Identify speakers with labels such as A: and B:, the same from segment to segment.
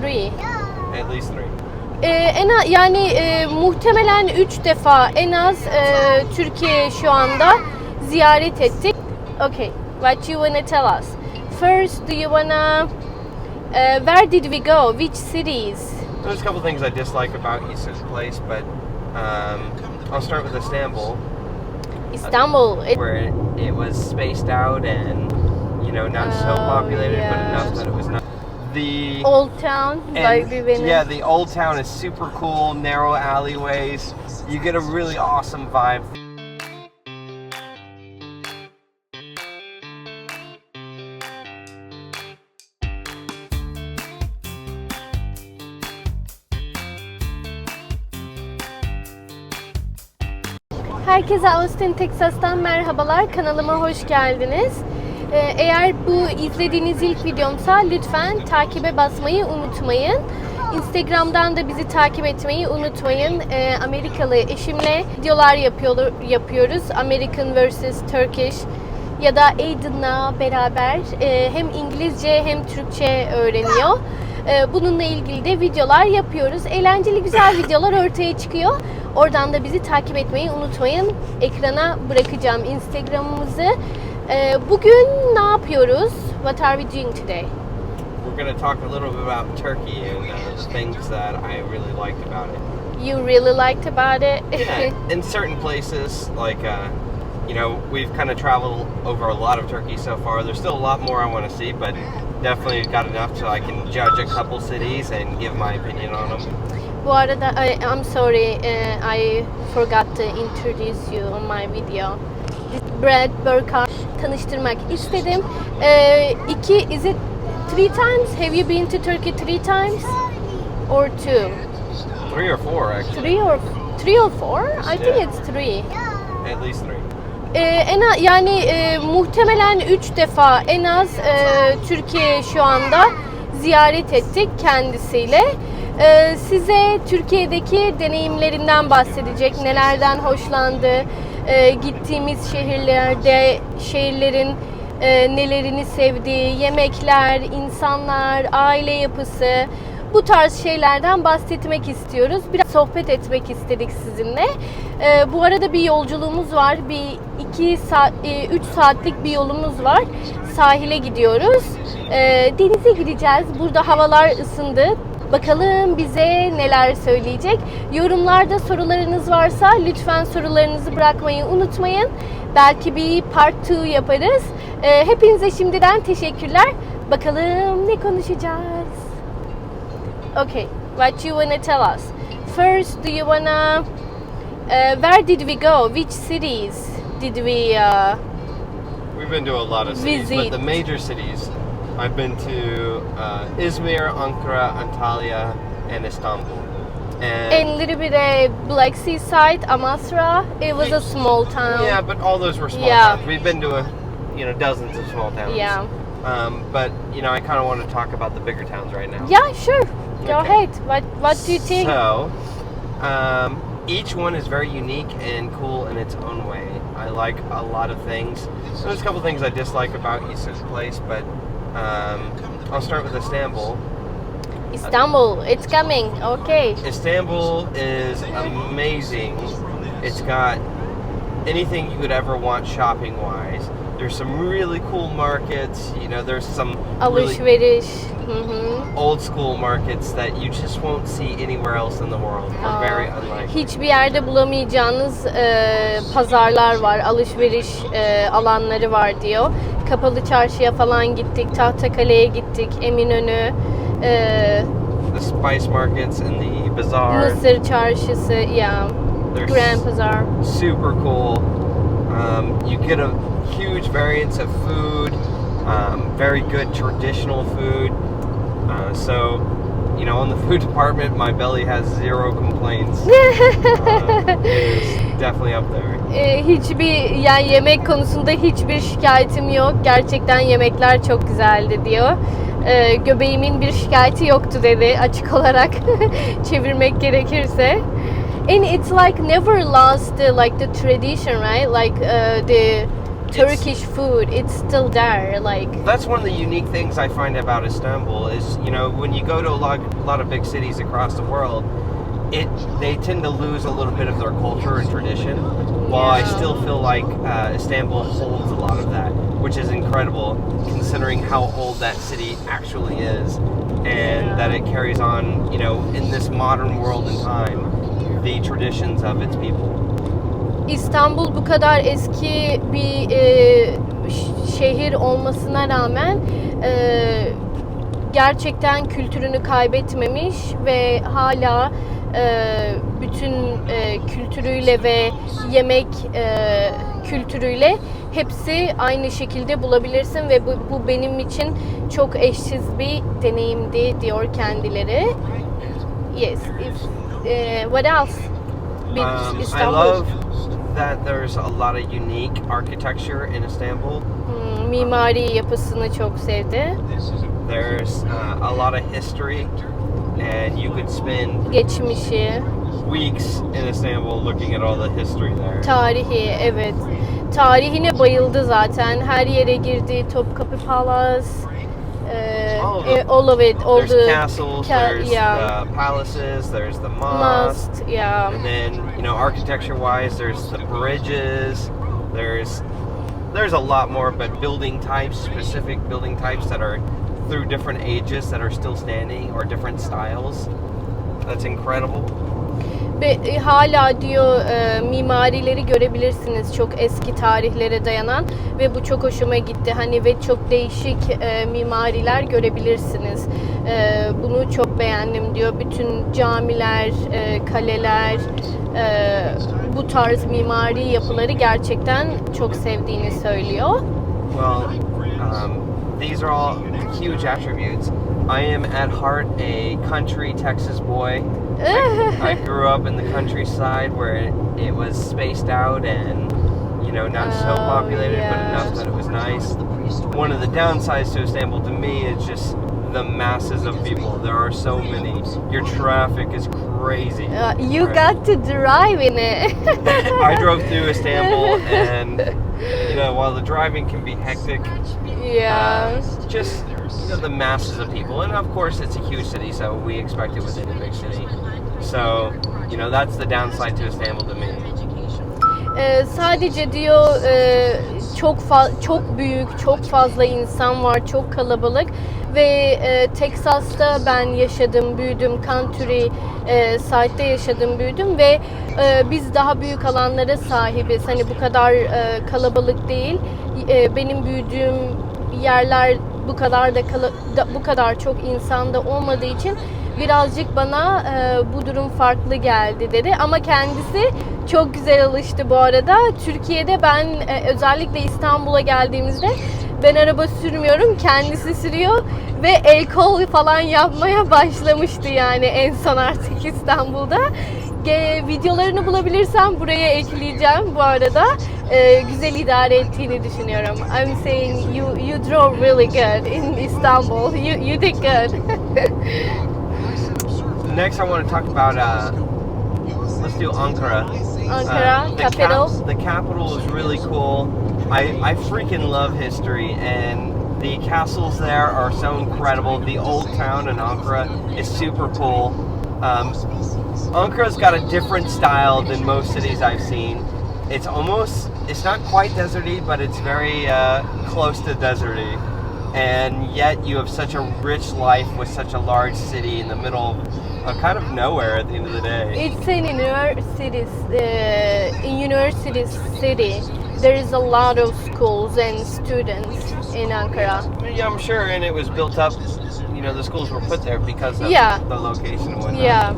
A: three.
B: At least 3.
A: Muhtemelen 3 defa en az Türkiye şu anda ziyaret ettik. Okay, what you wanna tell us? First, do you wanna where did we go? Which cities?
B: There's a couple things I dislike about each place, but I'll start with Istanbul.
A: Istanbul.
B: Where it was spaced out and, you know, not so populated, but enough that it was not. The
A: Old Town, like Beni.
B: Yeah, the old town is super cool, narrow alleyways. You get a really awesome vibe.
A: Herkese Austin, Texas'tan merhabalar. Kanalıma hoş geldiniz. Eğer bu izlediğiniz ilk videomsa lütfen takibe basmayı unutmayın. Instagram'dan da bizi takip etmeyi unutmayın. Amerikalı eşimle videolar yapıyoruz. American vs. Turkish ya da Edin'la beraber hem İngilizce hem Türkçe öğreniyor. Bununla ilgili de videolar yapıyoruz. Eğlenceli güzel videolar ortaya çıkıyor. Oradan da bizi takip etmeyi unutmayın. Ekrana bırakacağım Instagram'ımızı. Bugün ne yapıyoruz? What are we doing today?
B: We're going to talk a little bit about Turkey and the things that I really liked about it.
A: You really liked about it?
B: Yeah, in certain places, like, you know, we've kind of traveled over a lot of Turkey so far. There's still a lot more I want to see, but definitely got enough so I can judge a couple cities and give my opinion on them.
A: Bu arada, I'm sorry, I forgot to introduce you on my video. Brad Burkhardt tanıştırmak istedim. Is it 3 times? Have you been to Turkey 3 times? Or 2?
B: 3 or 4 actually.
A: 3 or 4? I think it's 3.
B: At least 3.
A: Muhtemelen 3 defa en az Türkiye şu anda ziyaret ettik kendisiyle. Size Türkiye'deki deneyimlerinden bahsedecek, nelerden hoşlandı, gittiğimiz şehirlerin nelerini sevdiği, yemekler, insanlar, aile yapısı, bu tarz şeylerden bahsetmek istiyoruz. Biraz sohbet etmek istedik sizinle. Bu arada bir yolculuğumuz var. 3 saatlik bir yolumuz var. Sahile gidiyoruz. Denize gireceğiz. Burada havalar ısındı. Bakalım bize neler söyleyecek. Yorumlarda sorularınız varsa lütfen sorularınızı bırakmayı unutmayın. Belki bir part 2 yaparız. Hepinize şimdiden teşekkürler. Bakalım ne konuşacağız? Okay, what you wanna tell us? First, do you wanna where did we go? Which cities did we
B: We've been to a lot of cities, but the major cities I've been to Izmir, Ankara, Antalya, and Istanbul.
A: And a little bit of Black Sea side, Amasra. It was a small town.
B: Yeah, but all those were small towns. We've been to dozens of small towns.
A: Yeah.
B: But I kind of want to talk about the bigger towns right now.
A: Yeah, sure. Go ahead. What do you think?
B: So, each one is very unique and cool in its own way. I like a lot of things. There's a couple things I dislike about each place, but I'll start with Istanbul.
A: Istanbul, it's coming. Okay.
B: Istanbul is amazing. It's got anything you could ever want shopping-wise. There's some really cool markets. There's some
A: Alışveriş.
B: old school markets that you just won't see anywhere else in the world. They're very unlikely.
A: Hiçbir yerde bulamayacağınız pazarlar var, alışveriş alanları var diyor. Kapalı Çarşı'ya falan gittik, Tahtakale'ye gittik, Eminönü.
B: The spice markets and the bazaar.
A: Mısır Çarşısı, yeah. Grand Bazaar.
B: Super cool. You get a huge variance of food, very good traditional food. So, on the food department, my belly has 0 complaints. It's definitely up there.
A: Yemek konusunda hiçbir şikayetim yok. Gerçekten yemekler çok güzeldi diyor. Göbeğimin bir şikayeti yoktu dedi açık olarak çevirmek gerekirse. And it's like never lost the tradition, right? Like the Turkish food. It's still there. Like
B: that's one of the unique things I find about Istanbul is, you know, when you go to a lot of big cities across the world, they tend to lose a little bit of their culture and tradition. While I still feel like Istanbul holds a lot of that, which is incredible considering how old that city actually is, and that it carries on, you know, in this modern world and time, the traditions of its people.
A: İstanbul bu kadar eski bir şehir olmasına rağmen gerçekten kültürünü kaybetmemiş ve hala bütün kültürüyle ve yemek kültürüyle hepsi aynı şekilde bulabilirsin ve bu benim için çok eşsiz bir deneyimdi diyor kendileri. Yes. What else?
B: I love that there's a lot of unique architecture in Istanbul.
A: Mimari yapısını çok sevdi.
B: There's a lot of history, and you could spend
A: Geçmişi,
B: weeks in Istanbul looking at all the history there.
A: tarihi, evet. Tarihine bayıldı zaten. Her yere girdi. Topkapı Palace, all of it, all
B: There's
A: the
B: castles, there's palaces, there's the mosque,
A: yeah.
B: and then, you know, architecture-wise, there's the bridges. There's a lot more, but building types, specific building types that are through different ages that are still standing, or different styles. That's incredible.
A: Ve hala diyor mimarileri görebilirsiniz, çok eski tarihlere dayanan ve bu çok hoşuma gitti. Hani ve çok değişik mimariler görebilirsiniz. Bunu çok beğendim diyor. Bütün camiler, kaleler, bu tarz mimari yapıları gerçekten çok sevdiğini söylüyor.
B: Well, these are all huge attributes. I am at heart a country Texas boy. I grew up in the countryside where it was spaced out and, you know, not so populated, but enough that it was nice. One of the downsides to Istanbul to me is just the masses of people. There are so many. Your traffic is crazy.
A: You got to drive in it.
B: I drove through Istanbul, and, you know, while the driving can be hectic, just, you know, the masses of people, and of course it's a huge city, so we expect it with any big city. So, you know, that's the downside to Istanbul to me.
A: Sadece diyor çok büyük, çok fazla insan var, çok kalabalık ve Texas'ta ben yaşadım, büyüdüm, country side'de yaşadım, büyüdüm ve biz daha büyük alanlara sahibiz. Hani bu kadar kalabalık değil. Benim büyüdüğüm yerler bu kadar çok insanda olmadığı için birazcık bana bu durum farklı geldi dedi. Ama kendisi çok güzel alıştı bu arada. Türkiye'de ben özellikle İstanbul'a geldiğimizde ben araba sürmüyorum, kendisi sürüyor ve el kol falan yapmaya başlamıştı yani en son artık İstanbul'da. Videolarını bulabilirsem buraya ekleyeceğim bu arada. Güzel idare ettiğini düşünüyorum. I'm saying you drove really good in Istanbul. You did good.
B: Next, I want to talk about, let's do Ankara.
A: Ankara, capital.
B: The capital is really cool. I freaking love history, and the castles there are so incredible. The old town in Ankara is super cool. Ankara's got a different style than most cities I've seen. It's not quite deserty, but it's very close to deserty. And yet you have such a rich life with such a large city in the middle of kind of nowhere at the end of the day.
A: It's an university city. There is a lot of schools and students in Ankara.
B: Yeah, I'm sure, and it was built up, you know, the schools were put there because of the location and whatnot.
A: Yeah.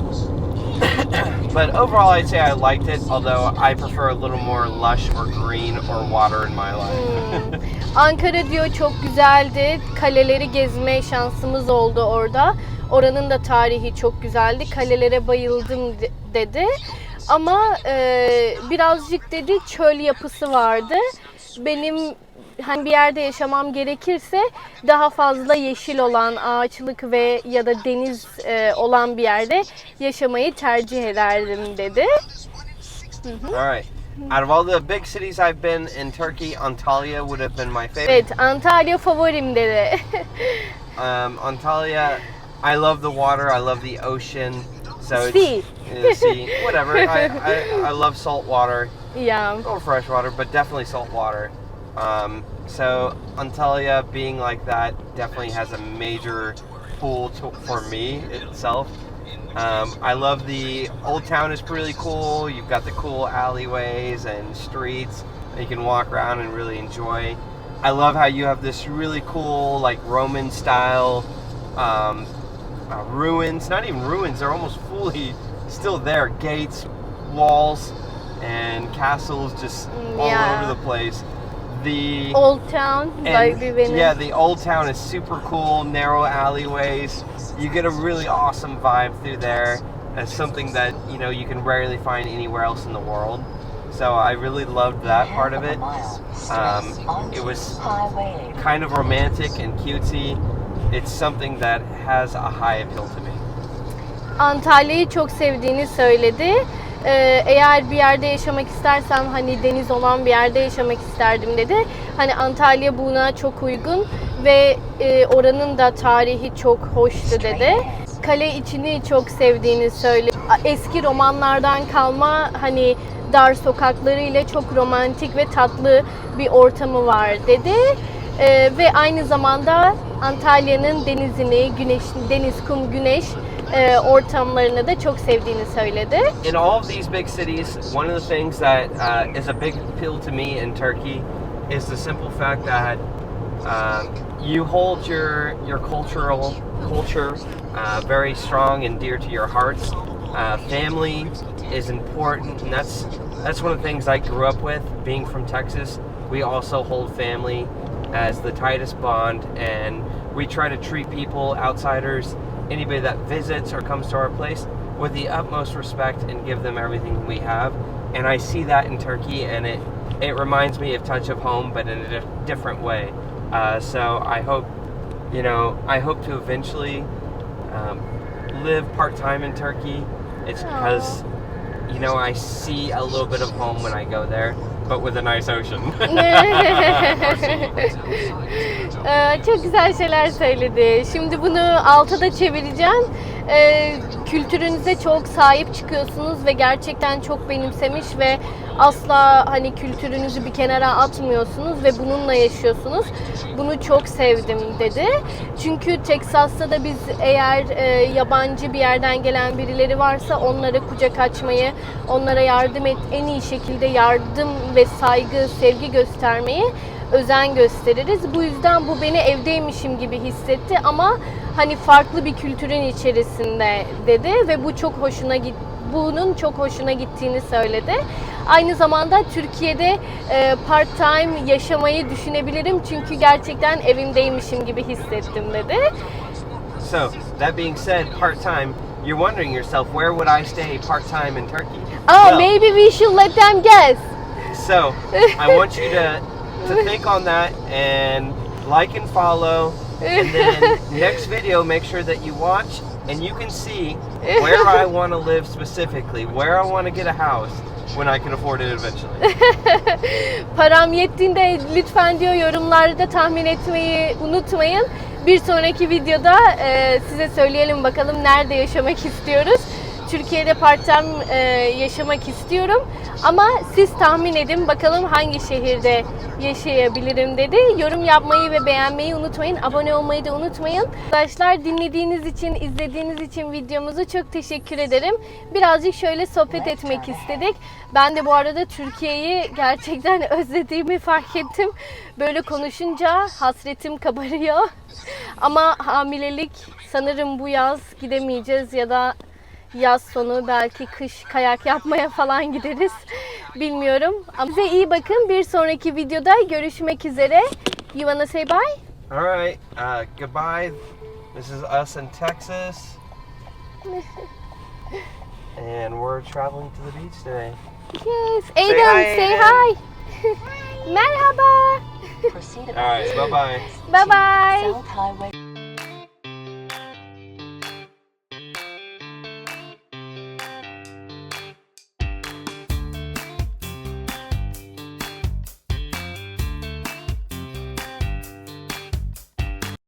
B: But overall, I'd say I liked it, although I prefer a little more lush or green or water in my life.
A: Ankara diyor çok güzeldi. Kaleleri gezme şansımız oldu orada. Oranın da tarihi çok güzeldi. Kalelere bayıldım dedi. Ama birazcık dedi çöl yapısı vardı. Benim hani bir yerde yaşamam gerekirse daha fazla yeşil olan, ağaçlık ve ya da deniz olan bir yerde yaşamayı tercih ederdim dedi.
B: All right. Out of all the big cities I've been in Turkey, Antalya would have been my favorite.
A: Evet, Antalya favorim dedi.
B: Antalya, I love the water, I love the ocean. So
A: Sea.
B: Sea, whatever. I love salt water.
A: Yeah.
B: Or fresh water, but definitely salt water. So Antalya being like that definitely has a major pull for me itself. I love the old town is pretty cool. You've got the cool alleyways and streets that you can walk around and really enjoy. I love how you have this really cool like Roman style ruins. Not even ruins, they're almost fully still there. Gates, walls, and castles just all over the place. The
A: Old Town by Beni.
B: Yeah, the old town is super cool, narrow alleyways. You get a really awesome vibe through there. It's something that, you know, you can rarely find anywhere else in the world. So I really loved that part of it. It was kind of romantic and cutesy. It's something that has a high appeal to me.
A: Antalya'yı çok sevdiğini söyledi. Eğer bir yerde yaşamak istersem hani deniz olan bir yerde yaşamak isterdim dedi. Hani Antalya buna çok uygun ve oranın da tarihi çok hoştu dedi. Kale içini çok sevdiğini söyledi. Eski romanlardan kalma hani dar sokaklarıyla çok romantik ve tatlı bir ortamı var dedi. Ve aynı zamanda Antalya'nın denizini, deniz, kum, güneş ortamlarını da çok sevdiğini söyledi.
B: In all of these big cities, one of the things that is a big appeal to me in Turkey is the simple fact that you hold your culture very strong and dear to your hearts. Family is important, and that's one of the things I grew up with. Being from Texas, we also hold family as the tightest bond, and we try to treat people, outsiders, anybody that visits or comes to our place with the utmost respect and give them everything we have. And I see that in Turkey, and it reminds me of touch of home, but in a different way. So I hope to eventually live part-time in Turkey. It's because, you know, I see a little bit of home when I go there, but with a nice ocean.
A: Çok güzel şeyler söyledi. Şimdi bunu alta da çevireceğim. Kültürünüze çok sahip çıkıyorsunuz ve gerçekten çok benimsemiş ve asla hani kültürünüzü bir kenara atmıyorsunuz ve bununla yaşıyorsunuz. Bunu çok sevdim dedi. Çünkü Teksas'ta da biz eğer yabancı bir yerden gelen birileri varsa onlara kucak açmayı, onlara en iyi şekilde yardım ve saygı, sevgi göstermeyi özen gösteririz. Bu yüzden bu beni evdeymişim gibi hissetti ama hani farklı bir kültürün içerisinde dedi ve bunun çok hoşuna gittiğini söyledi. Aynı zamanda Türkiye'de part-time yaşamayı düşünebilirim çünkü gerçekten evimdeymişim gibi hissettim dedi.
B: So, that being said, part-time, you're wondering yourself, where would I stay part-time in Turkey?
A: Oh, maybe we should let them guess.
B: So, I want you to think on that and like and follow, and then next video make sure that you watch and you can see where I want to live specifically, where I want to get a house when I can afford it eventually.
A: Param yettiğinde lütfen diyor yorumlarda tahmin etmeyi unutmayın. Bir sonraki videoda size söyleyelim bakalım nerede yaşamak istiyoruz. Türkiye'de part-time yaşamak istiyorum ama siz tahmin edin bakalım hangi şehirde yaşayabilirim dedi. Yorum yapmayı ve beğenmeyi unutmayın. Abone olmayı da unutmayın. Arkadaşlar dinlediğiniz için, izlediğiniz için videomuzu çok teşekkür ederim. Birazcık şöyle sohbet etmek istedik. Ben de bu arada Türkiye'yi gerçekten özlediğimi fark ettim. Böyle konuşunca hasretim kabarıyor. Ama hamilelik sanırım bu yaz gidemeyeceğiz ya da yaz sonu belki kış kayak yapmaya falan gideriz. Bilmiyorum. Ama size iyi bakın. Bir sonraki videoda görüşmek üzere. You wanna say bye?
B: Alright, goodbye. This is us in Texas. And we're traveling to the beach today.
A: Yes. Edin, say hi. Merhaba.
B: Alright, bye-bye.
A: Bye bye.